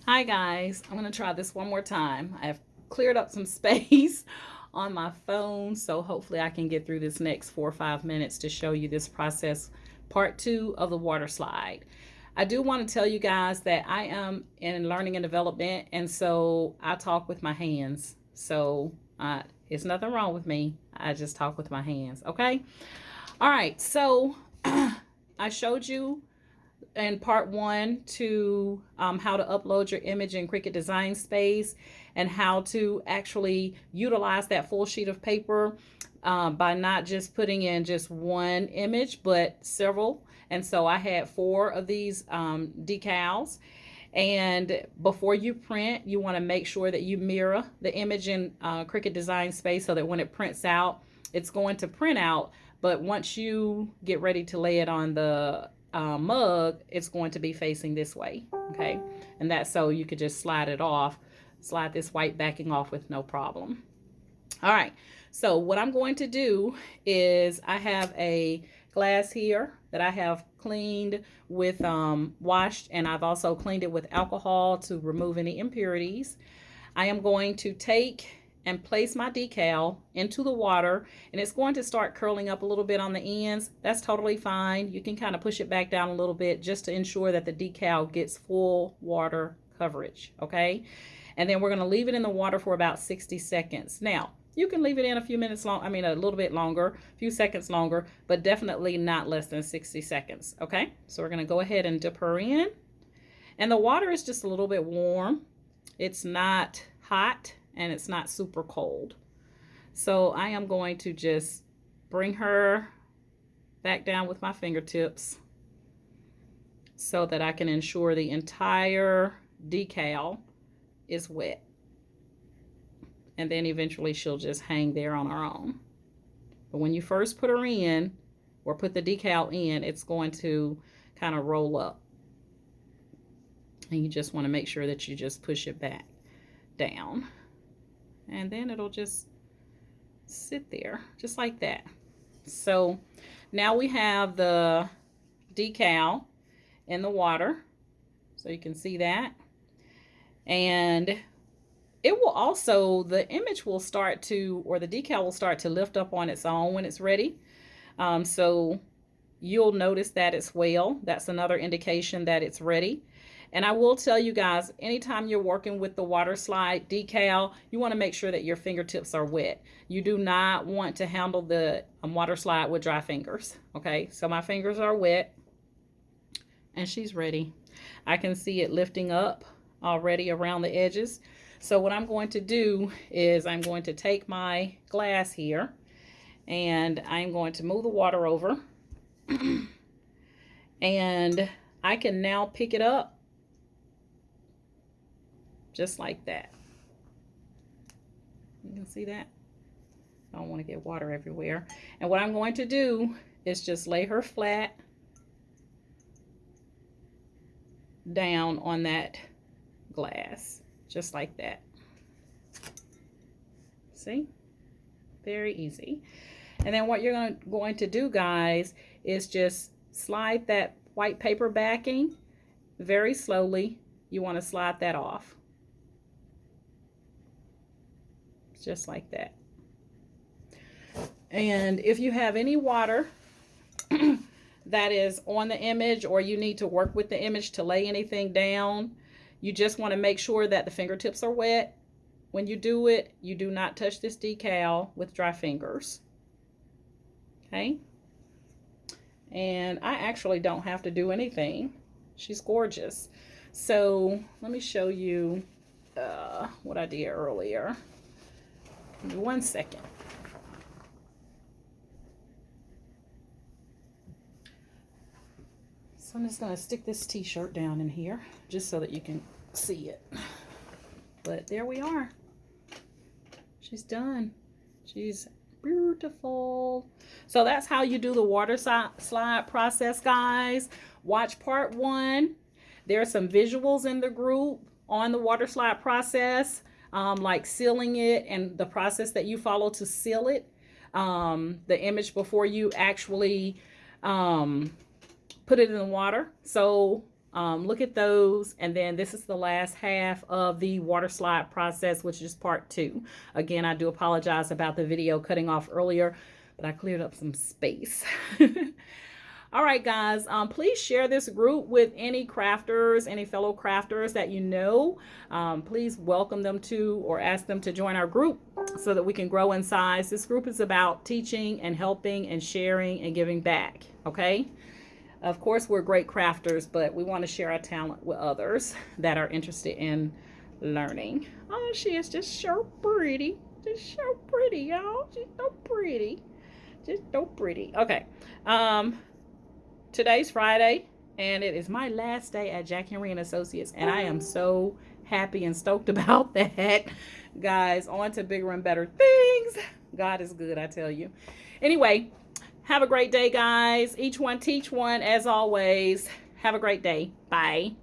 Hi guys, I'm going to try this one more time. I have cleared up some space on my phone, so hopefully I can get through this next 4 or 5 minutes to show you this process, part 2 of the water slide. I do want to tell you guys that I am in learning and development, and so I talk with my hands. So it's nothing wrong with me. I just talk with my hands, okay? All right, so I showed you in part 1 to how to upload your image in Cricut Design Space and how to actually utilize that full sheet of paper by not just putting in just one image but several. And so I had 4 of these decals. And before you print, you want to make sure that you mirror the image in Cricut Design Space so that when it prints out, it's going to print out. But once you get ready to lay it on the mug, it's going to be facing this way, okay? And that's so you could just slide it off, slide this white backing off with no problem. All right, so what I'm going to do is I have a glass here that I have cleaned with washed, and I've also cleaned it with alcohol to remove any impurities. I am going to take and place my decal into the water, and it's going to start curling up a little bit on the ends. That's totally fine. You can kind of push it back down a little bit just to ensure that the decal gets full water coverage, okay? And then we're going to leave it in the water for about 60 seconds. Now, you can leave it in a few minutes long, a little bit longer, a few seconds longer, but definitely not less than 60 seconds, okay? So we're going to go ahead and dip her in. And the water is just a little bit warm. It's not hot and it's not super cold. So I am going to just bring her back down with my fingertips so that I can ensure the entire decal is wet. And then eventually she'll just hang there on her own. But when you first put her in or put the decal in, it's going to kind of roll up. And you just want to make sure that you just push it back down. And then it'll just sit there just like that. So now we have the decal in the water, so you can see that. And it will also, the image will start to, or the decal will start to lift up on its own when it's ready. So you'll notice that as well. That's another indication that it's ready. And I will tell you guys, anytime you're working with the Waterslide decal, you want to make sure that your fingertips are wet. You do not want to handle the Waterslide with dry fingers. Okay, so my fingers are wet and she's ready. I can see it lifting up already around the edges. So what I'm going to do is I'm going to take my glass here and I'm going to move the water over and I can now pick it up just like that. You can see that? I don't want to get water everywhere. And what I'm going to do is just lay her flat down on that glass, just like that. See? Very easy. And then what you're going to do, guys, is just slide that white paper backing very slowly. You want to slide that off. Just like that. And if you have any water that is on the image, or you need to work with the image to lay anything down, you just want to make sure that the fingertips are wet. When you do it, you do not touch this decal with dry fingers. Okay? And I actually don't have to do anything. She's gorgeous. So let me show you what I did earlier. Give me 1 second. So I'm just going to stick this t-shirt down in here just so that you can see it. But there we are. She's done. She's beautiful. So that's how you do the water slide process, guys. Watch part 1. There are some visuals in the group on the water slide process. Like sealing it and the process that you follow to seal it, the image before you actually put it in the water. So Look at those. And then this is the last half of the water slide process, which is part 2. Again, I do apologize about the video cutting off earlier, but I cleared up some space. All right, guys, please share this group with any crafters, any fellow crafters that you know. Please welcome them to or ask them to join our group so that we can grow in size. This group is about teaching and helping and sharing and giving back, okay? Of course, we're great crafters, but we want to share our talent with others that are interested in learning. Oh, she is just so pretty. Just so pretty, y'all. She's so pretty. Just so pretty. Okay. Today's Friday, and it is my last day at Jack Henry & Associates, and I am so happy and stoked about that. Guys, on to bigger and better things. God is good, I tell you. Anyway, have a great day, guys. Each one teach one, as always. Have a great day. Bye.